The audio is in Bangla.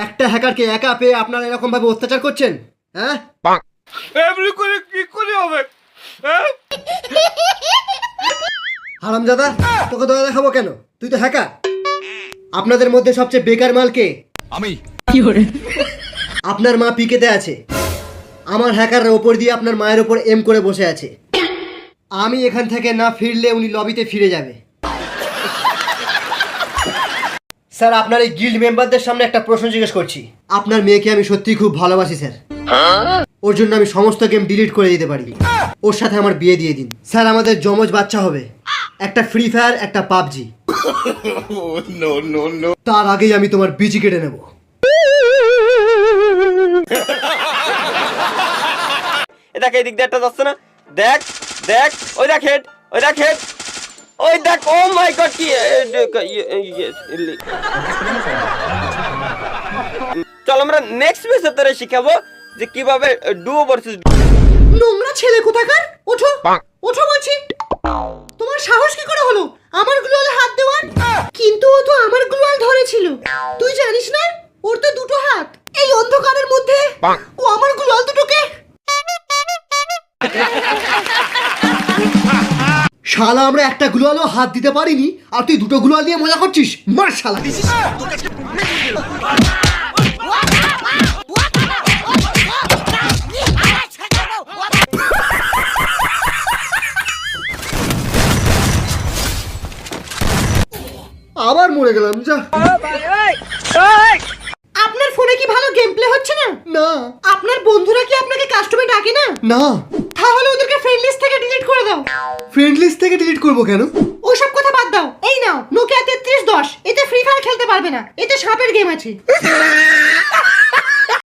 একটা হ্যাকারকে একা পেয়ে আপনারা এরকম ভাবে অত্যাচার করছেন? হ্যাঁ, এমনি করে কি করে হবে? হারামজাদা, তোকে দয়া দেখাবো কেন? তুই তো হ্যাকার। আপনাদের মধ্যে সবচেয়ে বেকার মাল কে? আমি। আপনার মা পিকেতে আছে। আমার হ্যাকাররা ওপর দিয়ে আপনার মায়ের ওপর এম করে বসে আছে। আমি এখান থেকে না ফিরলে উনি লবিতে ফিরে যাবে। স্যার, আপনার এই গিল্ড মেম্বারদের সামনে একটা প্রশ্ন জিজ্ঞেস করছি। আপনার মেয়েকে আমি সত্যিই খুব ভালোবাসি স্যার। ওর জন্য আমি সমস্ত গেম ডিলিট করে দিতে পারি। ওর সাথে আমার বিয়ে দিয়ে দিন স্যার। আমাদের যমজ বাচ্চা হবে, একটা ফ্রি ফায়ার, একটা পাবজি। তার আগেই আমি তোমার বিজি কেটে নেব। দেখ এই দিক দিয়ে একটা যাচ্ছে না, দেখ দেখ, ওই দেখ হেড, ওই দেখ হেড, ওই দেখ। ও মাই গড, কি চল আমরা নেক্সট ম্যাচে তোরে শিখাবো যে কিভাবে ডুও ভার্সেস। নোংরা ছেলে কোথাকার! ওঠো, ওঠো বলছি। তোমার সাহস কি করে হলো আমার গ্লোয়ালে হাত দেওয়ার? কিন্তু ও তো আমার গ্লোয়াল ধরেছিল। তুই জানিস না ওর তো দুটো হাত। এই অন্ধকারের মধ্যে ও আমার গ্লোয়াল দুটোকে। শালা, আমরা একটা গ্লোয়ালও হাত দিতে পারিনি আর তুই দুটো গ্লোয়াল নিয়ে মজা করছিস? মার শালা। আবার মরে গেলাম যা। আপনার ফোনে কি ভালো গেম প্লে হচ্ছে না? না। আপনার বন্ধুরা কি আপনাকে কাস্টমে ডাকে না? না। তাহলে ওদেরকে ফ্রেন্ড লিস্ট থেকে ডিলিট করে দাও। ফ্রেন্ড লিস্ট থেকে ডিলিট করব কেন? ওসব কথা বাদ দাও। এই নাও নোকিয়া 3310, এতে ফ্রি ফায়ার খেলতে পারবে না, এতে সাপের গেম আছে।